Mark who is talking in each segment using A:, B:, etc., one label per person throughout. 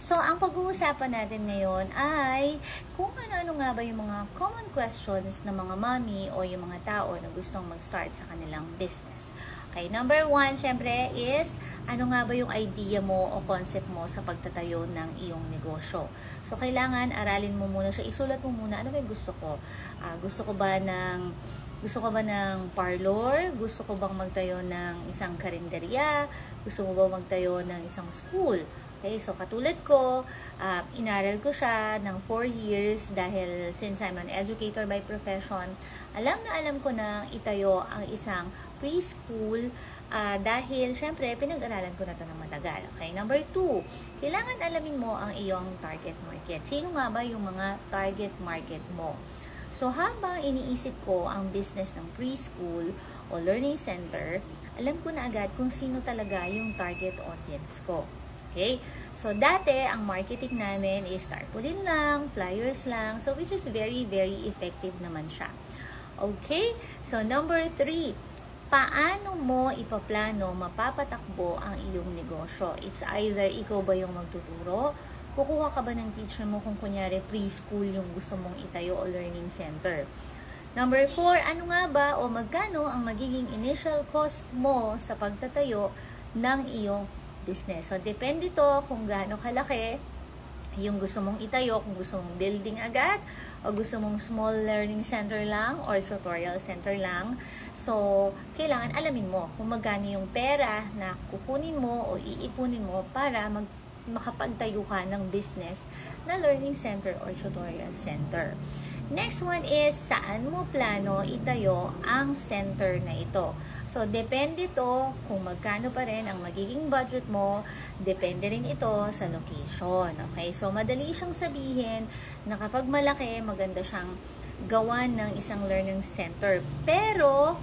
A: So, ang pag-uusapan natin ngayon ay kung ano-ano nga ba yung mga common questions ng mga mommy o yung mga tao na gustong mag-start sa kanilang business. Okay, number one, syempre is, ano nga ba yung idea mo o concept mo sa pagtatayo ng iyong negosyo? So, kailangan aralin mo muna siya, isulat mo muna, ano ba yung gusto ko? Gusto ko ba ng parlor? Gusto ko bang magtayo ng isang karinderya? Gusto mo ba magtayo ng isang school? Okay, so katulad ko, inaral ko siya ng 4 years dahil since I'm an educator by profession, alam na alam ko na itayo ang isang preschool dahil syempre pinag-aralan ko na ito ng matagal. Okay, number 2, kailangan alamin mo ang iyong target market. Sino nga ba yung mga target market mo? So, habang iniisip ko ang business ng preschool o learning center, alam ko na agad kung sino talaga yung target audience ko. Okay? So, dati, ang marketing namin is tarpaulin lang, flyers lang. So, which is very, very effective naman siya. Okay? So, number 3, paano mo ipaplano, mapapatakbo ang iyong negosyo? It's either ikaw ba yung magtuturo, kukuha ka ba ng teacher mo kung kunyari preschool yung gusto mong itayo o learning center? Number 4, ano nga ba o magkano ang magiging initial cost mo sa pagtatayo ng iyong business? So, depende to kung gaano kalaki yung gusto mong itayo, kung gusto mong building agad, o gusto mong small learning center lang, or tutorial center lang. So, kailangan alamin mo kung magkano yung pera na kukunin mo o iipunin mo para makapagtayo ka ng business na learning center or tutorial center. Next one is, saan mo plano itayo ang center na ito? So, depende to kung magkano pa rin ang magiging budget mo. Depende rin ito sa location. Okay? So, madali siyang sabihin na kapag malaki, maganda siyang gawan ng isang learning center. Pero,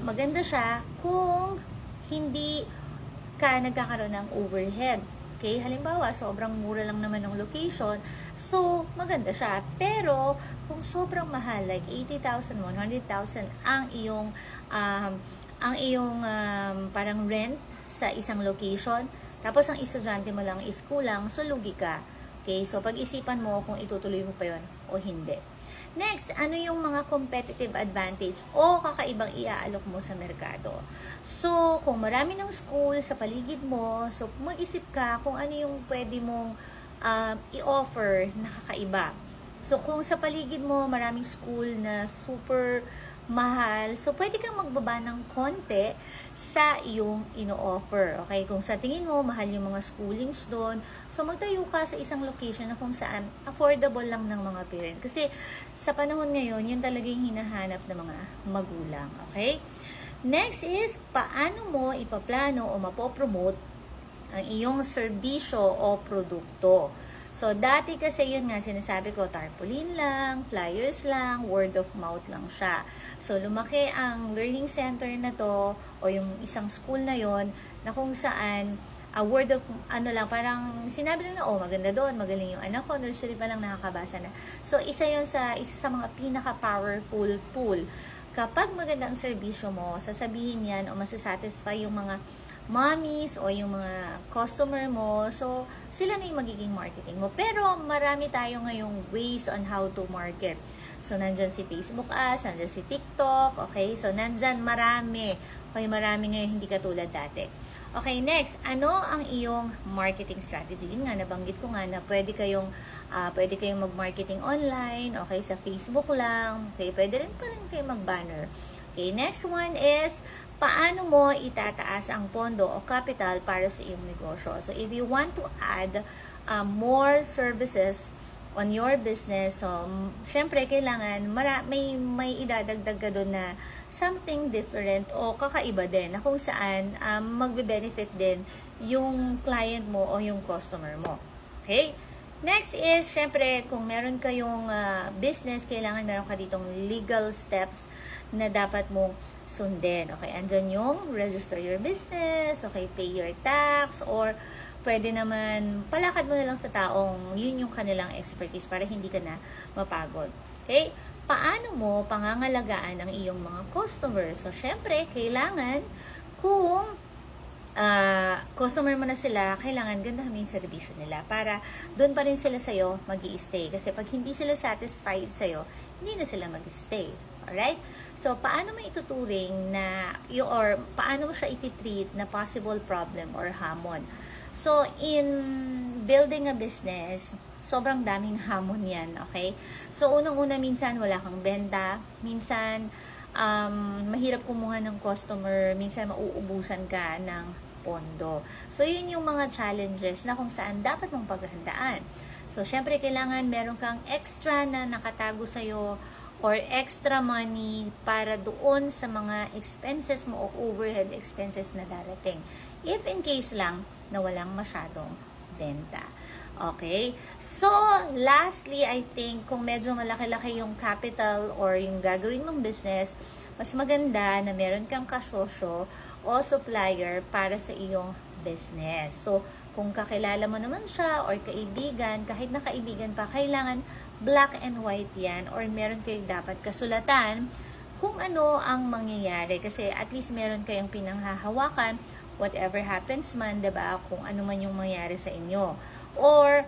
A: maganda siya kung hindi ka nagkakaroon ng overhead. Okay, halimbawa, sobrang mura lang naman ng location, so maganda siya. Pero kung sobrang mahal, like 80,000, 100,000 ang iyong parang rent sa isang location, tapos ang estudyante mo lang is kulang, so lugi ka. Okay, so pag-isipan mo kung itutuloy mo pa yon o hindi. Next, ano yung mga competitive advantage o kakaibang iaalok mo sa merkado? So, kung marami ng school sa paligid mo, so mag-isip ka kung ano yung pwede mong i-offer na kakaiba. So, kung sa paligid mo maraming school na super mahal, so pwede kang magbaba ng konti sa iyong ino-offer. Okay? Kung sa tingin mo mahal yung mga schoolings doon, so magtayo ka sa isang location na kung saan affordable lang ng mga parent. Kasi sa panahon ngayon, yun talaga yung hinahanap ng mga magulang. Okay? Next is, paano mo ipaplano o mapopromote ang iyong serbisyo o produkto? So, dati kasi yun nga, sinasabi ko, tarpaulin lang, flyers lang, word of mouth lang siya. So, lumaki ang learning center na to, o yung isang school na yon na kung saan, word of, parang sinabi lang na, maganda doon, magaling yung anak ko, nursery pa lang nakakabasa na. So, isa sa mga pinaka-powerful tool. Kapag maganda ang serbisyo mo, sasabihin yan o masasatisfy yung mga mommies o yung mga customer mo, so sila na yung magiging marketing mo. Pero marami tayo ngayong ways on how to market. So nandyan si Facebook ads, nandyan si TikTok, okay? So nandyan marami. Okay, marami ngayon, hindi katulad dati. Okay, next, ano ang iyong marketing strategy? Yun nga, nabanggit ko nga na pwede kayong mag-marketing online, okay, sa Facebook lang, okay, pwede rin pa rin kayo mag-banner. Okay, next one is, paano mo itataas ang pondo o capital para sa iyong negosyo? So, if you want to add more services on your business, so, syempre, kailangan may idadagdag ka doon na something different o kakaiba din, na kung saan magbe-benefit din yung client mo o yung customer mo. Okay? Next is, syempre, kung meron kayong business, kailangan meron ka ditong legal steps na dapat mong sundin. Okay, andyan yung register your business, okay, pay your tax, or pwede naman palakad mo na lang sa taong yun yung kanilang expertise para hindi ka na mapagod. Okay, paano mo pangangalagaan ang iyong mga customers? So, syempre, kailangan kung customer mo na sila, kailangan gandahan mo yung servisyo nila para doon pa rin sila sa'yo mag-i-stay. Kasi pag hindi sila satisfied sa'yo, hindi na sila mag-stay. Alright? So, paano mo ituturing na, or paano mo siya ititreat na possible problem or hamon? So, in building a business, sobrang daming hamon yan, okay? So, unang-una, minsan wala kang benta, minsan mahirap kumuha ng customer, minsan mauubusan ka ng pondo. So, yun yung mga challenges na kung saan dapat mong paghandaan. So, syempre, kailangan meron kang extra na nakatago sa'yo or extra money para doon sa mga expenses mo o overhead expenses na darating. If in case lang na walang masyadong benta. Okay? So, lastly, I think, kung medyo malaki-laki yung capital or yung gagawin mong business, mas maganda na meron kang kasosyo o supplier para sa iyong business. So, kung kakilala mo naman siya or kaibigan, kahit na kaibigan pa, kailangan black and white yan or meron kayong dapat kasulatan kung ano ang mangyayari. Kasi at least meron kayong pinanghahawakan, whatever happens man, diba? Kung ano man yung mangyayari sa inyo. Or,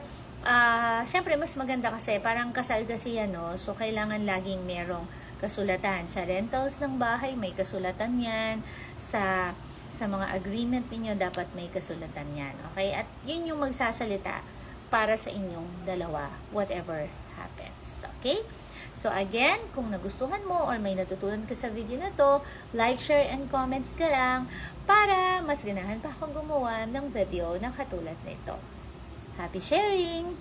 A: syempre, mas maganda kasi, parang kasal kasi yan, no? So, kailangan laging merong kasulatan. Sa rentals ng bahay, may kasulatan yan. Sa mga agreement ninyo, dapat may kasulatan yan. Okay? At yun yung magsasalita para sa inyong dalawa, whatever happens. Okay? So, again, kung nagustuhan mo or may natutunan ka sa video na to, like, share, and comments ka lang para mas ganahan pa akong gumawa ng video na katulad nito. Happy sharing!